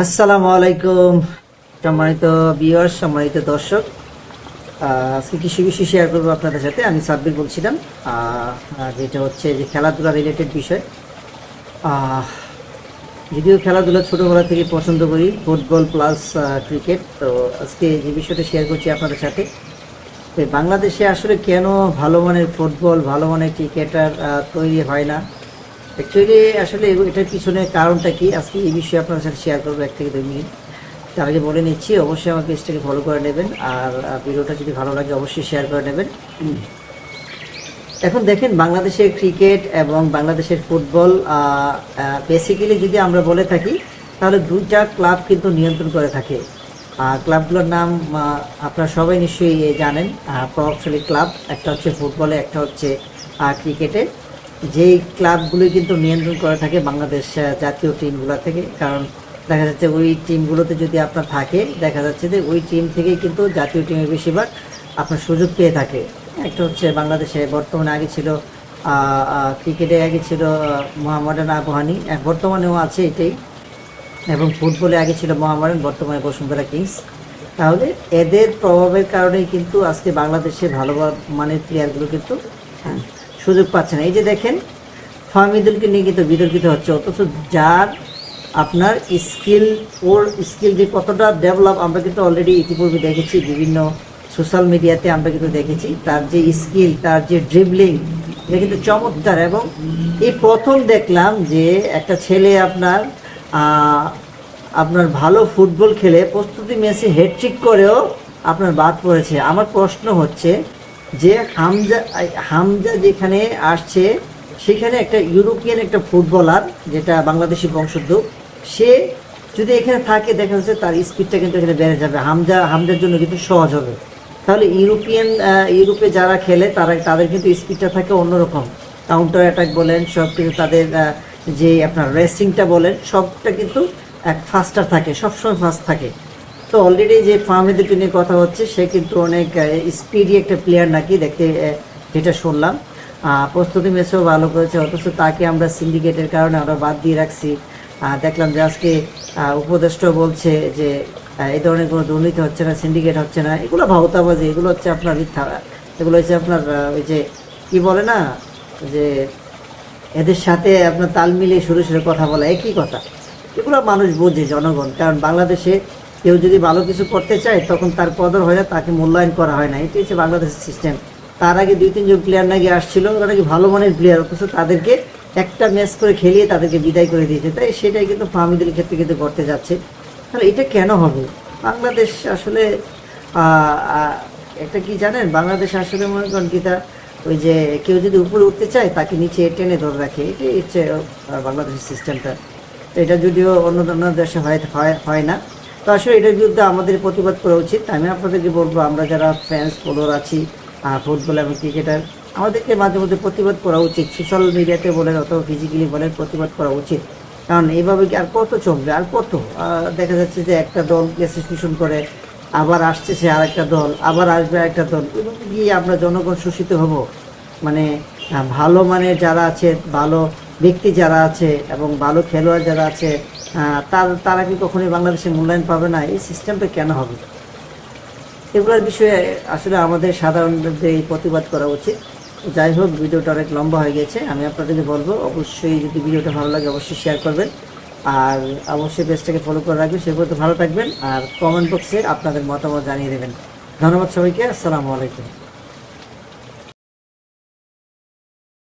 আসসালামু আলাইকুম সম্মানিত ভিউয়ার্স, সম্মানিত দর্শক। আজকে কিছু বিষয় শেয়ার করবো আপনাদের সাথে। আমি সাব্বির বলছিলাম, যেটা হচ্ছে যে খেলাধুলা রিলেটেড বিষয়। আহ, যদিও খেলাধুলা ছোটোবেলা থেকে পছন্দ করি, ফুটবল প্লাস ক্রিকেট। তো আজকে যে বিষয়টা শেয়ার করছি আপনাদের সাথে, তো বাংলাদেশে আসলে কেন ভালো মানের ফুটবল, ভালো মানের ক্রিকেটার তৈরি হয় না। অ্যাকচুয়ালি আসলে এটার পিছনে কারণটা কি, আজকে এই বিষয়ে আপনার সাথে শেয়ার করবো 1 থেকে 2 মিনিট। তার আগে বলে নিচ্ছি, অবশ্যই আমার পেজটাকে ফলো করে নেবেন, আর ভিডিওটা যদি ভালো লাগে অবশ্যই শেয়ার করে নেবেন। এখন দেখেন, বাংলাদেশের ক্রিকেট এবং বাংলাদেশের ফুটবল বেসিক্যালি যদি আমরা বলে থাকি, তাহলে দুইটা ক্লাব কিন্তু নিয়ন্ত্রণ করে থাকে। ক্লাবগুলোর নাম আপনারা সবাই নিশ্চয়ই জানেন, প্রভাবশালী ক্লাব। একটা হচ্ছে ফুটবলে, একটা হচ্ছে ক্রিকেটে। যেই ক্লাবগুলি কিন্তু নিয়ন্ত্রণ করে থাকে বাংলাদেশ জাতীয় টিমগুলো থেকে। কারণ দেখা যাচ্ছে ওই টিমগুলোতে যদি আপনার থাকে, দেখা যাচ্ছে যে ওই টিম থেকেই কিন্তু জাতীয় টিমে বেশিরভাগ আপনার সুযোগ পেয়ে থাকে। একটা হচ্ছে বাংলাদেশে বর্তমানে, আগে ছিল ক্রিকেটে আগে ছিল মোহামেডান আবাহনী, বর্তমানেও আছে এটাই। এবং ফুটবলে আগে ছিল মোহামেডান, বর্তমানে বসুন্ধরা কিংস। তাহলে এদের প্রভাবের কারণেই কিন্তু আজকে বাংলাদেশে ভালো মানের প্লেয়ারগুলো কিন্তু সুযোগ পাচ্ছে না। এই যে দেখেন, ফাহমিদুলকে নিয়ে কিন্তু বিতর্কিত হচ্ছে, অথচ যার আপনার স্কিল, ওর স্কিল যে কতটা ডেভেলপ আমরা কিন্তু অলরেডি ইতিপূর্বে দেখেছি, বিভিন্ন সোশ্যাল মিডিয়াতে আমরা কিন্তু দেখেছি। তার যে স্কিল, তার যে ড্রিবলিং, এটা কিন্তু চমৎকার। এবং এই প্রথম দেখলাম যে একটা ছেলে আপনার আপনার ভালো ফুটবল খেলে প্রস্তুতি ম্যাচে হ্যাটট্রিক করেও আপনার বাদ পড়েছে। আমার প্রশ্ন হচ্ছে যে হামজা হামজা যেখানে আসছে, সেখানে একটা ইউরোপিয়ান একটা ফুটবলার, যেটা বাংলাদেশি বংশোদ্ভূত, সে যদি এখানে থাকে, দেখা যাচ্ছে তার স্পিডটা কিন্তু এখানে বেড়ে যাবে। হামজার জন্য কিন্তু সহজ হবে। তাহলে ইউরোপে যারা খেলে তাদের কিন্তু স্পিডটা থাকে অন্যরকম। কাউন্টার অ্যাটাক বলেন, সব কিছু তাদের যে আপনার রেসিংটা বলেন, সবটা কিন্তু এক ফাস্টার থাকে, সবসময় ফাস্ট থাকে। তো অলরেডি যে ফাহমিদুলকে নিয়ে কথা হচ্ছে, সে কিন্তু অনেক স্পিডি একটা প্লেয়ার নাকি দেখতে, যেটা শুনলাম। প্রস্তুতি ম্যাচেও ভালো করেছে, অথচ তাকে আমরা সিন্ডিকেটের কারণে আমরা বাদ দিয়ে রাখছি। দেখলাম যে আজকে উপদেষ্টা বলছে যে এই ধরনের কোনো দুর্নীতি হচ্ছে না, সিন্ডিকেট হচ্ছে না। এগুলো ভাওতাবাজি, এগুলো হচ্ছে আপনার মিথ্যা। এগুলো হচ্ছে আপনার ওই যে কি বলে না, যে এদের সাথে আপনার তাল মিলিয়ে সরে সরে কথা বলা, একই কথা। এগুলো মানুষ বোঝে, জনগণ। কারণ বাংলাদেশে কেউ যদি ভালো কিছু করতে চায়, তখন তার কদর হয় না, তাকে মূল্যায়ন করা হয় না। এটি হচ্ছে বাংলাদেশের সিস্টেম। তার আগে 2-3 জন প্লেয়ার নাকি আসছিল, ওরা নাকি ভালো মানের প্লেয়ার, অথচ তাদেরকে একটা ম্যাচ করে খেলিয়ে তাদেরকে বিদায় করে দিয়েছে। তাই সেটাই কিন্তু ফাহমিদুলের ক্ষেত্রে কিন্তু করতে যাচ্ছে। তাহলে এটা কেন হবে? বাংলাদেশ আসলে একটা কি জানেন, বাংলাদেশ আসলে মনে করেন কি, তা ওই যে কেউ যদি উপরে উঠতে চায়, তাকে নিচে টেনে ধরে রাখে। এটাই হচ্ছে বাংলাদেশের সিস্টেমটা। এটা যদিও অন্য অন্য দেশে হয় না। তো আসলে এটার বিরুদ্ধে আমাদের প্রতিবাদ করা উচিত। আমি আপনাদেরকে বলবো, আমরা যারা ফ্যান্স ফলোয়ার আছি ফুটবল এবং ক্রিকেটার, আমাদেরকে মাঝে মধ্যে প্রতিবাদ করা উচিত। সোশ্যাল মিডিয়াতে বলেন অথবা ফিজিক্যালি বলেন, প্রতিবাদ করা উচিত। কারণ এইভাবে কি আর কত চলবে, আর কত? দেখা যাচ্ছে যে একটা দল অ্যাসোসিয়েশন করে, আবার আসছে আর একটা দল, আবার আসবে একটা দল, এবং গিয়ে আমরা জনগণ শোষিত হব। মানে ভালো মানের যারা আছে, ভালো ব্যক্তি যারা আছে এবং ভালো খেলোয়াড় যারা আছে, তারা কি কখনোই বাংলাদেশে মূল্যায়ন পাবে না? এই সিস্টেমটা কেন হবে? এগুলোর বিষয়ে আসলে আমাদের সাধারণদের এই প্রতিবাদ করা উচিত। যাই হোক, ভিডিওটা অনেক লম্বা হয়ে গেছে। আমি আপনাদেরকে বলবো, অবশ্যই যদি ভিডিওটা ভালো লাগে অবশ্যই শেয়ার করবেন, আর অবশ্যই পেজটাকে ফলো করে রাখবেন। সে পর্যন্ত ভালো থাকবেন, আর কমেন্ট বক্সে আপনাদের মতামত জানিয়ে দেবেন। ধন্যবাদ সবাইকে। আসসালামু আলাইকুম।